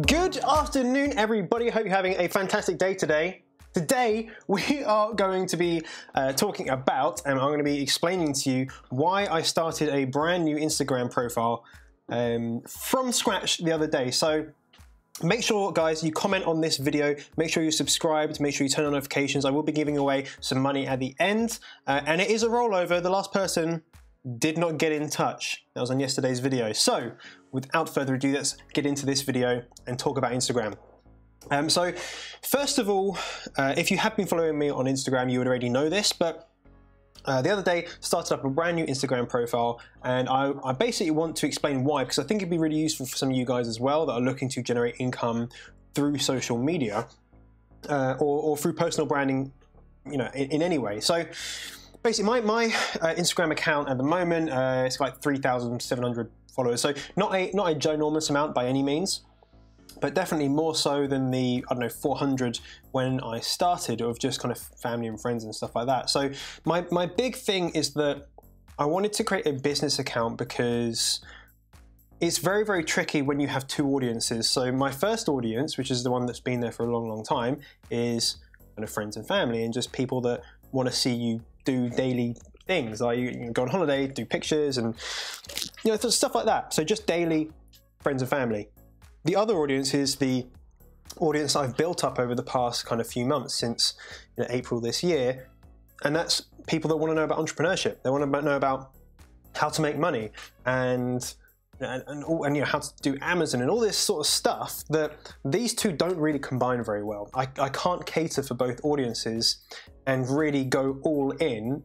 Good afternoon, everybody. Hope you're having a fantastic day today. Today, we are going to be talking about, and I'm going to be explaining to you why I started a brand new Instagram profile from scratch the other day. So make sure, guys, you comment on this video, make sure you're subscribed, make sure you turn on notifications. I will be giving away some money at the end, and it is a rollover. The last person did not get in touch. That was on yesterday's video. So without further ado, let's get into this video and talk about Instagram. So first of all, if you have been following me on Instagram, you would already know this, but the other day started up a brand new Instagram profile, and I basically want to explain why, because I think it'd be really useful for some of you guys as well that are looking to generate income through social media or through personal branding, you know, in any way. So basically, my Instagram account at the moment, it's like 3,700 followers. So not a ginormous amount by any means, but definitely more so than the, I don't know, 400 when I started, of just kind of family and friends and stuff like that. So my big thing is that I wanted to create a business account because it's very, very tricky when you have two audiences. So my first audience, which is the one that's been there for a long, long time, is kind of friends and family and just people that want to see you do daily things, like you go on holiday, do pictures, and you know, stuff like that. So just daily friends and family. The other audience is the audience I've built up over the past kind of few months since April this year, and that's people that want to know about entrepreneurship. They want to know about how to make money and you know, how to do Amazon and all this sort of stuff. That these two don't really combine very well. I can't cater for both audiences and really go all in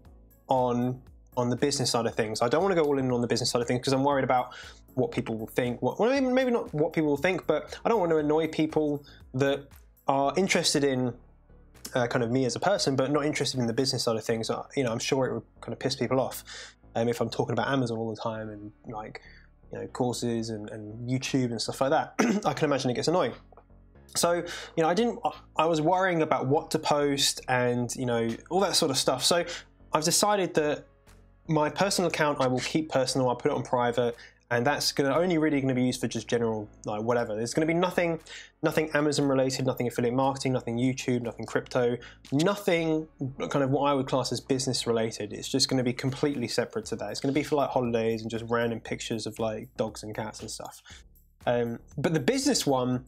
on the business side of things. I don't want to go all in on the business side of things because I'm worried about what people will think. Well, maybe not what people will think, but I don't want to annoy people that are interested in kind of me as a person, but not interested in the business side of things. You know, I'm sure it would kind of piss people off if I'm talking about Amazon all the time and like, you know, courses and YouTube and stuff like that. I can imagine it gets annoying. So, you know, I was worrying about what to post and, you know, all that sort of stuff. So I've decided that my personal account I will keep personal. I'll put it on private, and that's only really going to be used for just general, like, whatever. There's going to be nothing Amazon related, nothing affiliate marketing, nothing YouTube, nothing crypto, nothing kind of what I would class as business related. It's just going to be completely separate to that. It's going to be for like holidays and just random pictures of like dogs and cats and stuff. But the business one,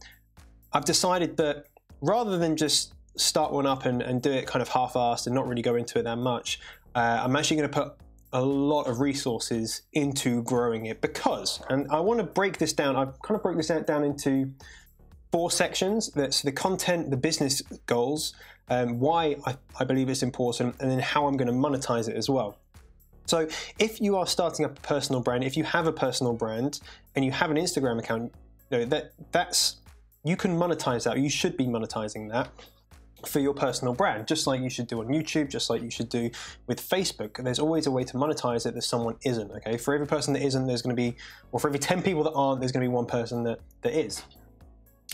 I've decided that rather than just start one up and do it kind of half-assed and not really go into it that much, I'm actually going to put a lot of resources into growing it because, and I want to break this down, I've kind of broke this down into 4 sections. That's the content, the business goals, why I believe it's important, and then how I'm going to monetize it as well. So if you are starting up a personal brand, if you have a personal brand and you have an Instagram account, you know, you can monetize that, or you should be monetizing that for your personal brand, just like you should do on YouTube, just like you should do with Facebook. There's always a way to monetize it that someone isn't, okay? For every person that isn't, there's going to be, or for every 10 people that aren't, there's going to be one person that is.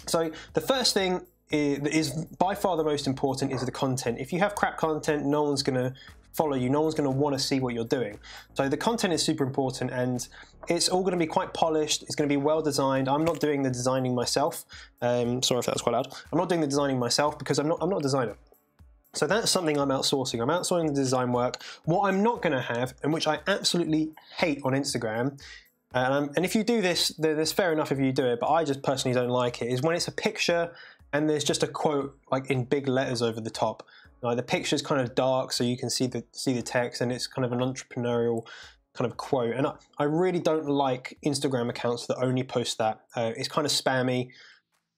So the first thing is by far the most important is the content. If you have crap content, no one's going to follow you, no one's going to want to see what you're doing. So the content is super important, and it's all going to be quite polished. It's going to be well designed. I'm not doing the designing myself. Sorry if that was quite loud. I'm not doing the designing myself because I'm not a designer. So that's something I'm outsourcing. I'm outsourcing the design work. What I'm not going to have, and which I absolutely hate on Instagram, and if you do this, there's fair enough if you do it, but I just personally don't like it, is when it's a picture and there's just a quote like in big letters over the top. Like the picture's kind of dark so you can see the text, and it's kind of an entrepreneurial kind of quote. And I really don't like Instagram accounts that only post that. It's kind of spammy.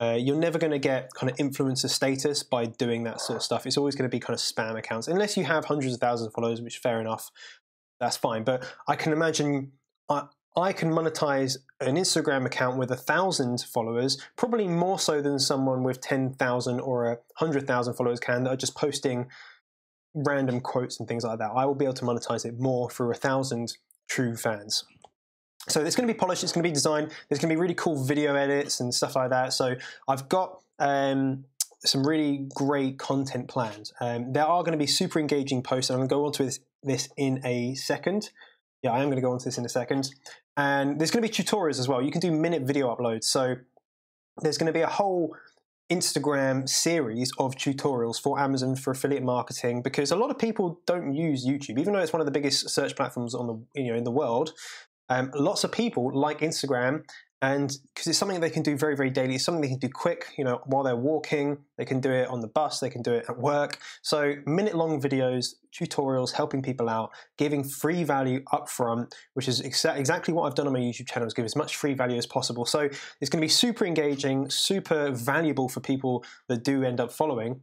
You're never going to get kind of influencer status by doing that sort of stuff. It's always going to be kind of spam accounts, unless you have hundreds of thousands of followers, which fair enough, that's fine. But I can imagine I can monetize an Instagram account with 1,000 followers, probably more so than someone with 10,000 or 100,000 followers can, that are just posting random quotes and things like that. I will be able to monetize it more through 1,000 true fans. So it's going to be polished, it's going to be designed, there's going to be really cool video edits and stuff like that. So I've got some really great content planned. There are going to be super engaging posts, and I'm going to go on to this in a second. Yeah, I am going to go on to this in a second. And there's going to be tutorials as well. You can do minute video uploads. So there's going to be a whole Instagram series of tutorials for Amazon for affiliate marketing, because a lot of people don't use YouTube, even though it's one of the biggest search platforms on the in the world. Lots of people like Instagram, and because it's something they can do very, very daily. It's something they can do quick, while they're walking. They can do it on the bus. They can do it at work. So minute-long videos, tutorials, helping people out, giving free value up front, which is exactly what I've done on my YouTube channel, is give as much free value as possible. So it's going to be super engaging, super valuable for people that do end up following.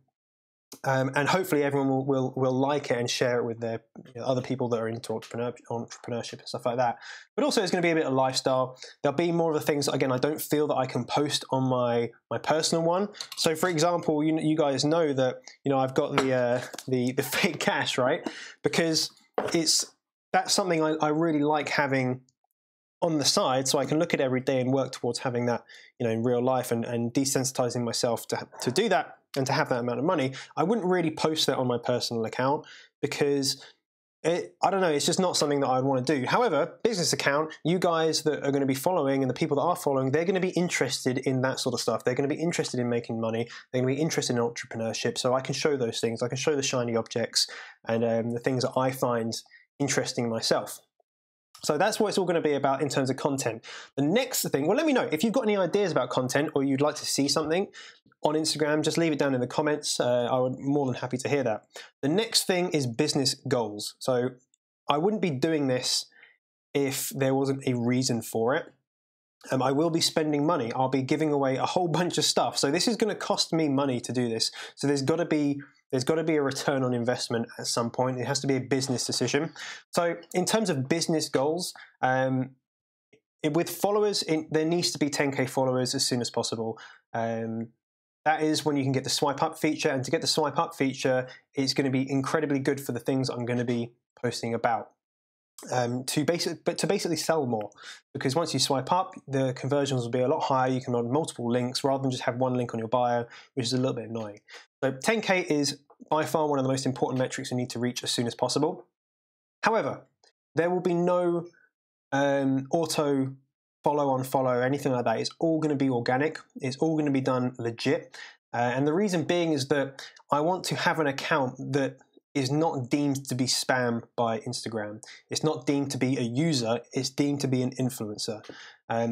And hopefully everyone will like it and share it with their other people that are into entrepreneurship and stuff like that. But also it's going to be a bit of lifestyle. There'll be more of the things, again, I don't feel that I can post on my personal one. So for example, you guys know that I've got the fake cash, right? Because that's something I really like having on the side, so I can look at it every day and work towards having that in real life, and desensitizing myself to do that and to have that amount of money. I wouldn't really post that on my personal account because I don't know, it's just not something that I'd want to do. However, business account, you guys that are going to be following and the people that are following, they're going to be interested in that sort of stuff. They're going to be interested in making money. They're going to be interested in entrepreneurship. So I can show those things. I can show the shiny objects and the things that I find interesting myself. So that's what it's all going to be about in terms of content. The next thing, well, let me know if you've got any ideas about content or you'd like to see something on Instagram. Just leave it down in the comments. I would be more than happy to hear that. The next thing is business goals. So I wouldn't be doing this if there wasn't a reason for it. I will be spending money. I'll be giving away a whole bunch of stuff. So this is going to cost me money to do this. So there's got to be a return on investment at some point. It has to be a business decision. So in terms of business goals, with followers, there needs to be 10K followers as soon as possible. That is when you can get the swipe up feature. And to get the swipe up feature, it's going to be incredibly good for the things I'm going to be posting about. To basically sell more, because once you swipe up, the conversions will be a lot higher. You can run multiple links rather than just have one link on your bio, which is a little bit annoying. So 10K is by far one of the most important metrics you need to reach as soon as possible. However, there will be no auto follow, anything like that. It's all going to be organic. It's all going to be done legit. And the reason being is that I want to have an account that is not deemed to be spam by Instagram. It's not deemed to be a user, it's deemed to be an influencer.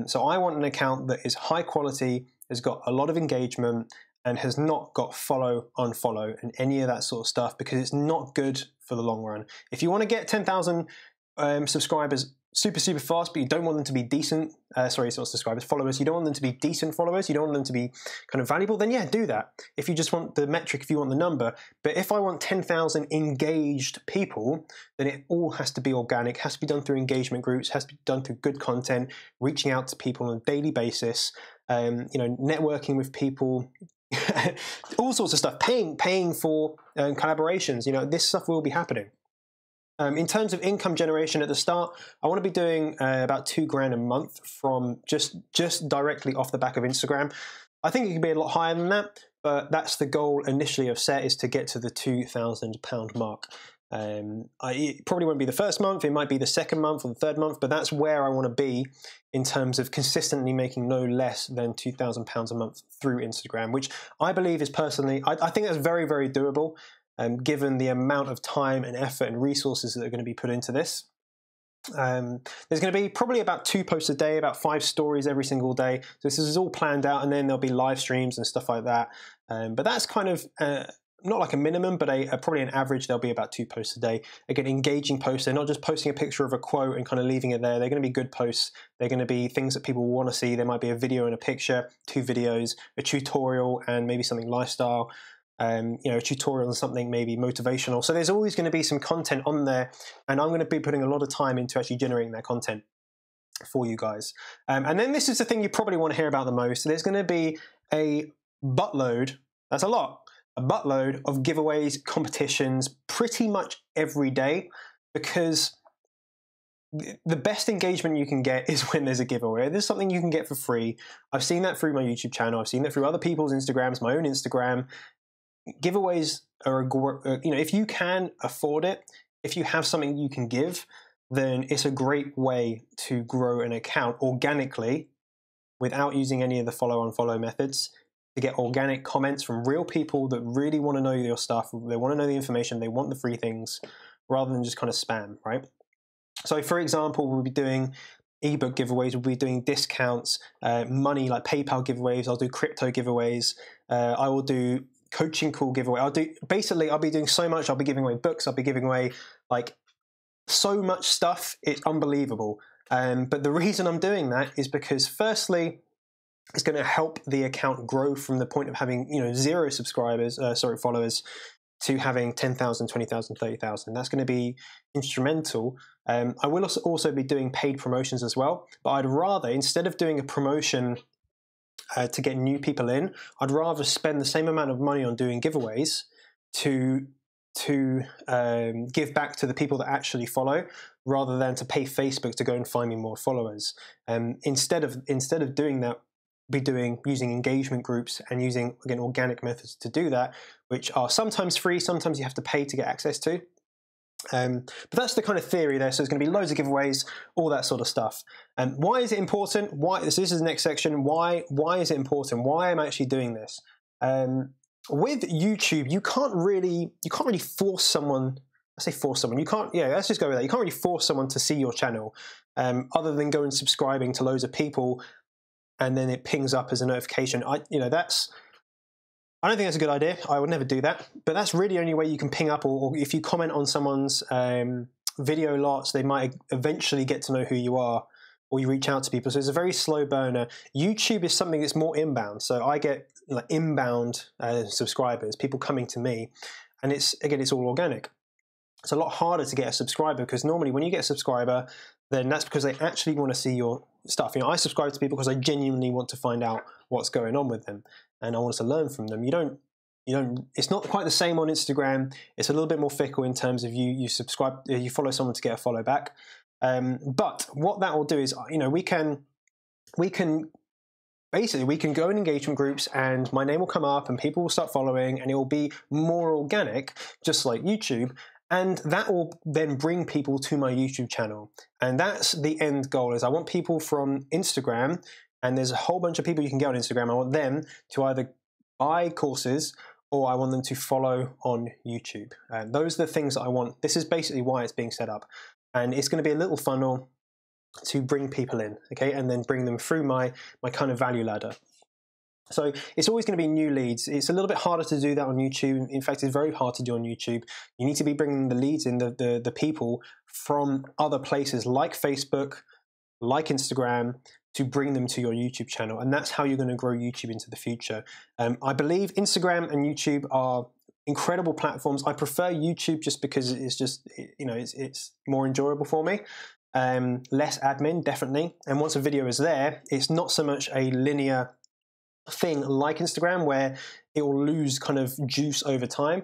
So I want an account that is high quality, has got a lot of engagement, and has not got follow, unfollow, and any of that sort of stuff, because it's not good for the long run. If you want to get 10,000 subscribers super fast, but you don't want them to be decent, sorry, it's not subscribers, followers, you don't want them to be decent followers, you don't want them to be kind of valuable, then yeah, do that. If you just want the metric, if you want the number. But if I want 10,000 engaged people, then it all has to be organic, has to be done through engagement groups, has to be done through good content, reaching out to people on a daily basis, networking with people, all sorts of stuff, paying for collaborations. This stuff will be happening. In terms of income generation at the start, I want to be doing about £2 grand a month from just directly off the back of Instagram. I think it could be a lot higher than that, but that's the goal initially I've set, is to get to the £2,000 mark. It probably won't be the first month, it might be the second month or the third month, but that's where I want to be in terms of consistently making no less than £2,000 a month through Instagram, which I believe is personally, I think that's very, very doable. Given the amount of time and effort and resources that are going to be put into this. There's going to be probably about 2 posts a day, about 5 stories every single day. So this is all planned out, and then there'll be live streams and stuff like that. But that's kind of not like a minimum, but probably an average. There'll be about 2 posts a day. Again, engaging posts. They're not just posting a picture of a quote and kind of leaving it there. They're going to be good posts. They're going to be things that people want to see. There might be a video and a picture, 2 videos, a tutorial, and maybe something lifestyle. A tutorial on something maybe motivational. So there's always going to be some content on there, and I'm going to be putting a lot of time into actually generating that content for you guys. And then this is the thing you probably want to hear about the most. There's going to be a buttload, that's a lot, a buttload of giveaways, competitions, pretty much every day, because the best engagement you can get is when there's a giveaway. There's something you can get for free. I've seen that through my YouTube channel. I've seen that through other people's Instagrams, my own Instagram. Giveaways are, if you can afford it, if you have something you can give, then it's a great way to grow an account organically without using any of the follow unfollow methods, to get organic comments from real people that really want to know your stuff. They want to know the information. They want the free things rather than just kind of spam, right? So for example, we'll be doing ebook giveaways, we'll be doing discounts, money like PayPal giveaways, I'll do crypto giveaways, I will do coaching call giveaway. I'll be doing so much. I'll be giving away books, I'll be giving away like so much stuff, it's unbelievable. But the reason I'm doing that is because firstly, it's going to help the account grow from the point of having 0 subscribers, followers, to having 10,000, 20,000, 30,000. That's going to be instrumental. I will also be doing paid promotions as well, but I'd rather, instead of doing a promotion to get new people in, I'd rather spend the same amount of money on doing giveaways to give back to the people that actually follow, rather than to pay Facebook to go and find me more followers. Instead of doing that, be using engagement groups and using, again, organic methods to do that, which are sometimes free, sometimes you have to pay to get access to. But that's the kind of theory there. So there's going to be loads of giveaways, all that sort of stuff. Why is it important? Why this is the next section. Why is it important? Why am I actually doing this? With YouTube, you can't really force someone. I say force someone. You can't. Yeah, let's just go with that. You can't really force someone to see your channel, other than go and subscribing to loads of people, and then it pings up as a notification. I don't think that's a good idea. I would never do that. But that's really the only way you can ping up, or if you comment on someone's video lots, they might eventually get to know who you are, or you reach out to people. So it's a very slow burner. YouTube is something that's more inbound. So I get like inbound subscribers, people coming to me, and it's all organic. It's a lot harder to get a subscriber, because normally when you get a subscriber, then that's because they actually want to see your stuff. I subscribe to people because I genuinely want to find out what's going on with them, and I want to learn from them. It's not quite the same on Instagram. It's a little bit more fickle in terms of you follow someone to get a follow back. But what that will do is, we can go in engagement groups, and my name will come up, and people will start following, and it will be more organic, just like YouTube. And that will then bring people to my YouTube channel. And that's the end goal, is I want people from Instagram, and there's a whole bunch of people you can get on Instagram. I want them to either buy courses, or I want them to follow on YouTube. And those are the things that I want. This is basically why it's being set up. And it's going to be a little funnel to bring people in, okay, and then bring them through my kind of value ladder. So it's always going to be new leads. It's a little bit harder to do that on YouTube. In fact, it's very hard to do on YouTube. You need to be bringing the leads in, the people from other places like Facebook, like Instagram, to bring them to your YouTube channel. And that's how you're going to grow YouTube into the future. I believe Instagram and YouTube are incredible platforms. I prefer YouTube just because it's more enjoyable for me. Less admin, definitely. And once a video is there, it's not so much a linear thing like Instagram, where it will lose kind of juice over time.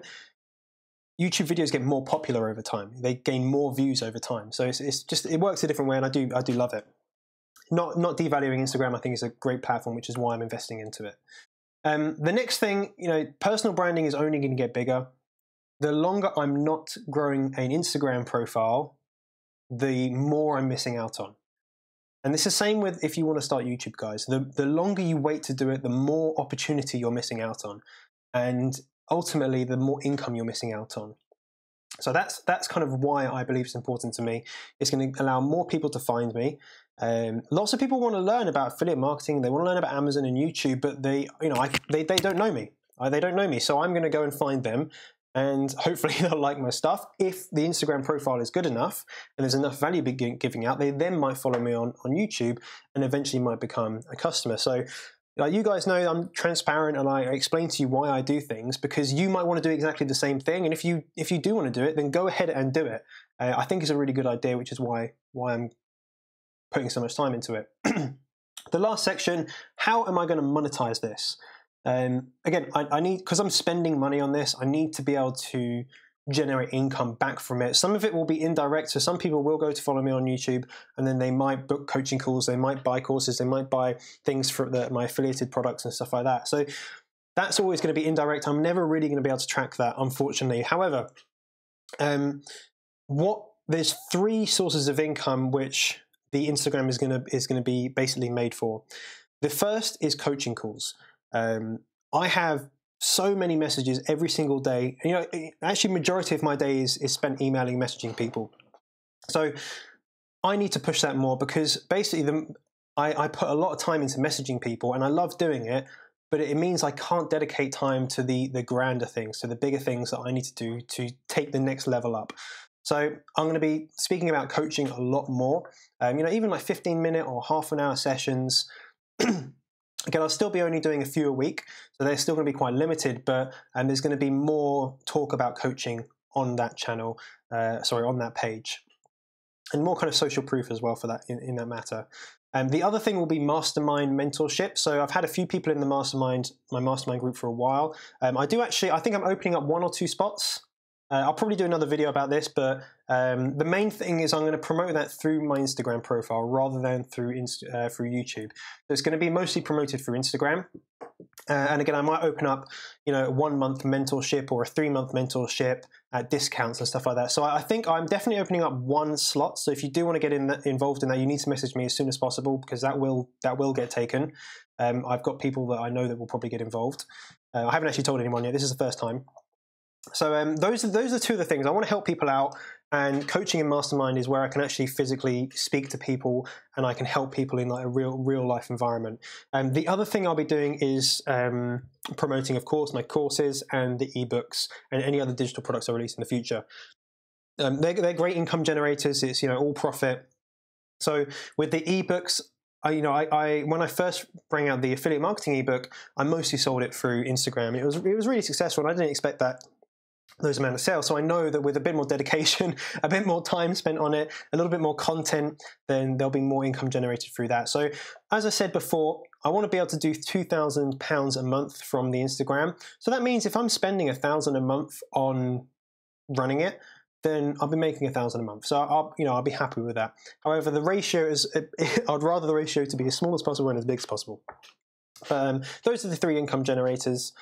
YouTube videos get more popular over time. They gain more views over time. So it works a different way, and I do love it. Not devaluing Instagram. I think it's a great platform, which is why I'm investing into it. The next thing, personal branding is only going to get bigger. The longer I'm not growing an Instagram profile, the more I'm missing out on. And this is the same with if you want to start YouTube, guys. The longer you wait to do it, the more opportunity you're missing out on. And ultimately, the more income you're missing out on. So that's kind of why I believe it's important to me. It's going to allow more people to find me. Lots of people want to learn about affiliate marketing. They want to learn about Amazon and YouTube, but they don't know me. They don't know me. So I'm going to go and find them. And hopefully they'll like my stuff. If the Instagram profile is good enough and there's enough value giving out, they then might follow me on YouTube and eventually might become a customer. So you guys know I'm transparent, and I explain to you why I do things, because you might want to do exactly the same thing. And if you do want to do it, then go ahead and do it. I think it's a really good idea, which is why I'm putting so much time into it. The last section, how am I going to monetize this? Again, I need, because I'm spending money on this, I need to be able to generate income back from it. Some of it will be indirect, so some people will go to follow me on YouTube, and then they might book coaching calls, they might buy courses, they might buy things for my affiliated products and stuff like that. So that's always going to be indirect. I'm never really going to be able to track that, unfortunately. However, there's 3 sources of income which the Instagram is going to be basically made for. The first is coaching calls. I have so many messages every single day. You know, actually, majority of my day is spent emailing, messaging people. So I need to push that more, because basically I put a lot of time into messaging people, and I love doing it, but it means I can't dedicate time to the grander things, to the bigger things that I need to do to take the next level up. So I'm going to be speaking about coaching a lot more. You know, even like 15-minute or half-an-hour sessions. Again, I'll still be only doing a few a week, so they're still going to be quite limited, but there's going to be more talk about coaching on that channel, on that page, and more kind of social proof as well for that in that matter. The other thing will be mastermind mentorship. So I've had a few people in the my mastermind group for a while. I think I'm opening up 1 or 2 spots. I'll probably do another video about this, but the main thing is I'm going to promote that through my Instagram profile rather than through YouTube. So it's going to be mostly promoted through Instagram. And again, I might open up, you know, a 1-month mentorship or a 3-month mentorship at discounts and stuff like that. So I think I'm definitely opening up 1 slot. So if you do want to get involved in that, you need to message me as soon as possible, because that will get taken. I've got people that I know that will probably get involved. I haven't actually told anyone yet. This is the first time. So those are 2 of the things. I want to help people out, and coaching and mastermind is where I can actually physically speak to people, and I can help people in like a real life environment. The other thing I'll be doing is promoting, of course, my courses and the ebooks and any other digital products I release in the future. They're great income generators. It's, you know, all profit. So with the ebooks, when I first bring out the affiliate marketing ebook, I mostly sold it through Instagram. It was really successful, and I didn't expect those amount of sales. So I know that with a bit more dedication, a bit more time spent on it, a little bit more content, then there'll be more income generated through that. So as I said before, I want to be able to do £2,000 a month from the Instagram. So that means if I'm spending £1,000 a month on running it, then I'll be making £1,000 a month. So I'll be happy with that. However, the ratio is, I'd rather the ratio to be as small as possible and as big as possible. Those are the 3 income generators.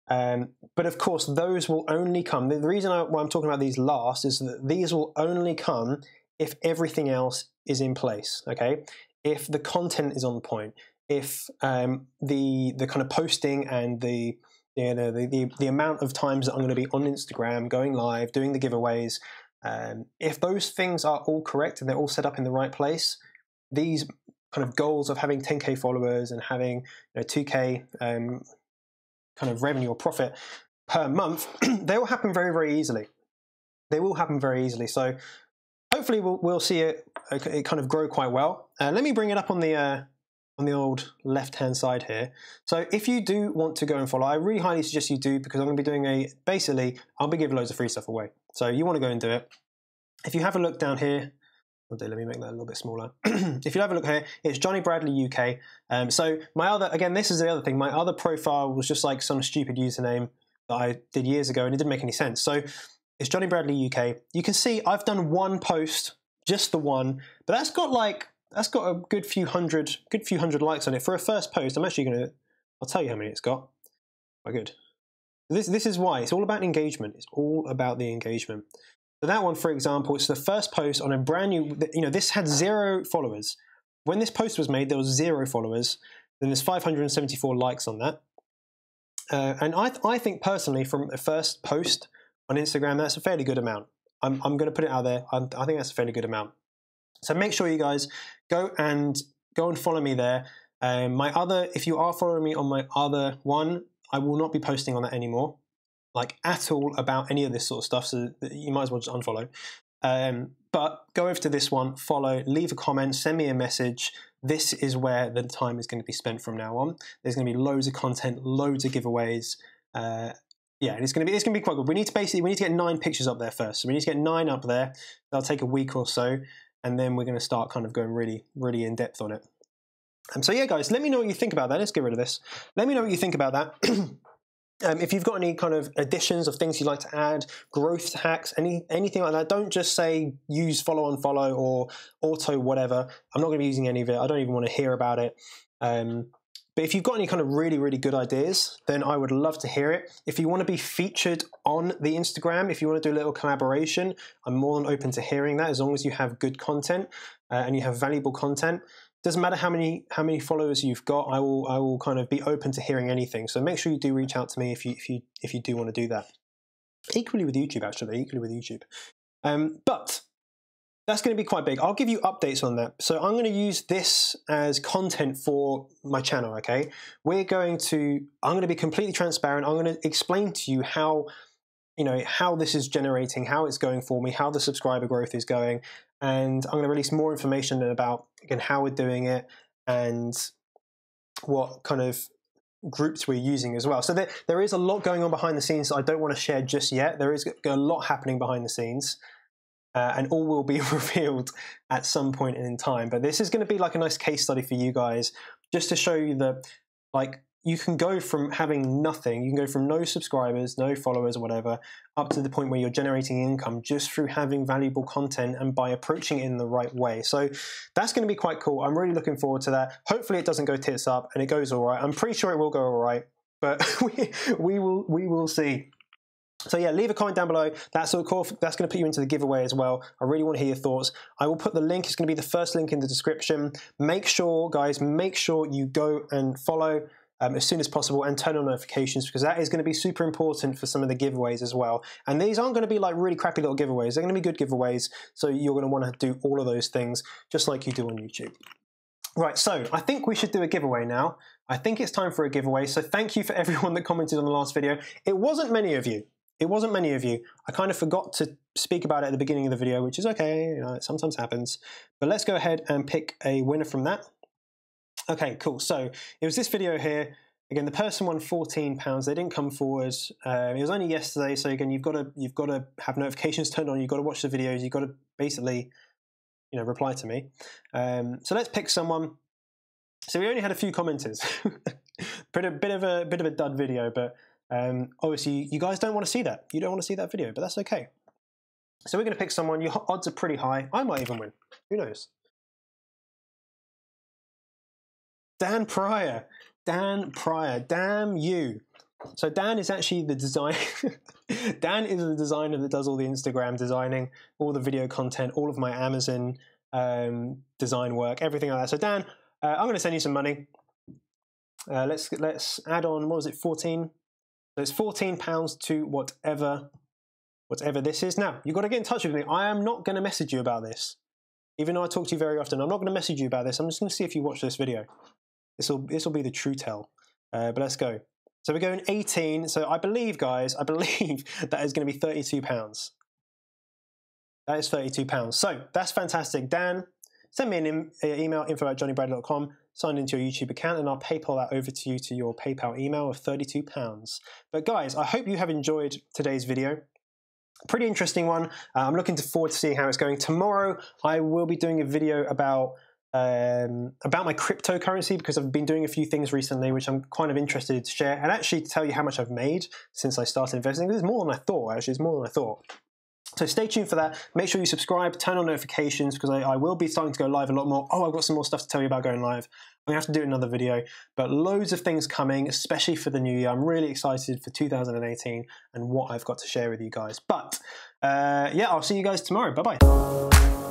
But of course, those will only come. The reason why I'm talking about these last is that these will only come if everything else is in place. Okay, if the content is on point, if the kind of posting and the amount of times that I'm going to be on Instagram, going live, doing the giveaways, if those things are all correct and they're all set up in the right place, these kind of goals of having 10K followers and having 2K kind of revenue or profit per month, they will happen very, very easily. They will happen very easily. So hopefully we'll see it kind of grow quite well. Let me bring it up on the old left-hand side here. So if you do want to go and follow, I really highly suggest you do, because I'm going to be doing basically, I'll be giving loads of free stuff away. So you want to go and do it. If you have a look down here, let me make that a little bit smaller. If you have a look here, it's Jonny Bradley UK. So my other, again, this is the other thing. My other profile was just like some stupid username that I did years ago, and it didn't make any sense. So it's Jonny Bradley UK. You can see I've done 1 post, just the one, but that's got a good few hundred likes on it for a first post. I'll tell you how many it's got. Quite good. This is why it's all about engagement. It's all about the engagement. So that one, for example, it's the first post on a brand new, this had 0 followers. When this post was made, there was 0 followers. Then there's 574 likes on that. And I think personally, from a first post on Instagram, that's a fairly good amount. I'm going to put it out there. I think that's a fairly good amount. So make sure you guys go and follow me there. If you are following me on my other one, I will not be posting on that anymore, like at all, about any of this sort of stuff, so you might as well just unfollow. But go over to this one, follow, leave a comment, send me a message. This is where the time is going to be spent from now on. There's going to be loads of content, loads of giveaways. And it's going to be quite good. We need to get 9 pictures up there first. So we need to get 9 up there. That'll take a week or so, and then we're going to start kind of going really, really in depth on it. So yeah, guys, let me know what you think about that. Let's get rid of this. Let me know what you think about that. If you've got any kind of additions of things you'd like to add, growth hacks, anything like that, don't just say use follow on follow or auto whatever. I'm not going to be using any of it. I don't even want to hear about it. But if you've got any kind of really, really good ideas, then I would love to hear it. If you want to be featured on the Instagram, if you want to do a little collaboration, I'm more than open to hearing that, as long as you have good content and you have valuable content. doesn't matter how many followers you've got. I will kind of be open to hearing anything. So make sure you do reach out to me if you do want to do that. Equally with YouTube, actually. Equally with YouTube. But that's going to be quite big. I'll give you updates on that. So I'm going to use this as content for my channel, okay? I'm going to be completely transparent. I'm going to explain to you how this is generating, how it's going for me, how the subscriber growth is going. And I'm going to release more information about, again, how we're doing it and what kind of groups we're using as well. So there is a lot going on behind the scenes that I don't want to share just yet. There is a lot happening behind the scenes. And all will be revealed at some point in time. But this is going to be like a nice case study for you guys, just to show you that, like, you can go from having nothing, you can go from no subscribers, no followers or whatever, up to the point where you're generating income just through having valuable content and by approaching it in the right way. So that's going to be quite cool. I'm really looking forward to that. Hopefully it doesn't go tits up and it goes all right. I'm pretty sure it will go all right, but we will see. So yeah, leave a comment down below. That's going to put you into the giveaway as well. I really want to hear your thoughts. I will put the link. It's going to be the first link in the description. Make sure, guys, you go and follow as soon as possible and turn on notifications, because that is going to be super important for some of the giveaways as well. And these aren't going to be like really crappy little giveaways. They're going to be good giveaways. So you're going to want to do all of those things just like you do on YouTube. Right, so I think we should do a giveaway now. I think it's time for a giveaway. So thank you for everyone that commented on the last video. It wasn't many of you. I kind of forgot to speak about it at the beginning of the video, which is okay, it sometimes happens. But let's go ahead and pick a winner from that. Okay, cool. So it was this video here. Again, the person won £14. They didn't come forward. It was only yesterday. So again, you've got to have notifications turned on. You've got to watch the videos. You've got to basically, reply to me. So let's pick someone. So we only had a few commenters. bit of a dud video, but obviously you guys don't want to see that. You don't want to see that video, but that's okay. So we're going to pick someone. Your odds are pretty high. I might even win. Who knows? Dan Pryor. Damn you. So Dan is actually the designer. Dan is the designer that does all the Instagram designing, all the video content, all of my Amazon design work, everything like that. So Dan, I'm going to send you some money. Let's add on, what was it, 14? So it's £14 to whatever this is. Now, you've got to get in touch with me. I am not going to message you about this. Even though I talk to you very often, I'm not going to message you about this. I'm just going to see if you watch this video. This will be the true tell. But let's go. So we're going 18. So I believe, guys, that is going to be £32. That is £32. So that's fantastic. Dan, send me an email, info@johnnybradley.com. Sign into your YouTube account, and I'll PayPal that over to you to your PayPal email of £32. But guys, I hope you have enjoyed today's video. Pretty interesting one. I'm looking forward to seeing how it's going. Tomorrow, I will be doing a video about my cryptocurrency, because I've been doing a few things recently which I'm kind of interested to share, and actually to tell you how much I've made since I started investing. There's more than I thought, actually. It's more than I thought. So stay tuned for that. Make sure you subscribe, turn on notifications, because I will be starting to go live a lot more. Oh, I've got some more stuff to tell you about going live. I'm going to have to do another video, but loads of things coming, especially for the new year. I'm really excited for 2018 and what I've got to share with you guys. But yeah, I'll see you guys tomorrow. Bye-bye.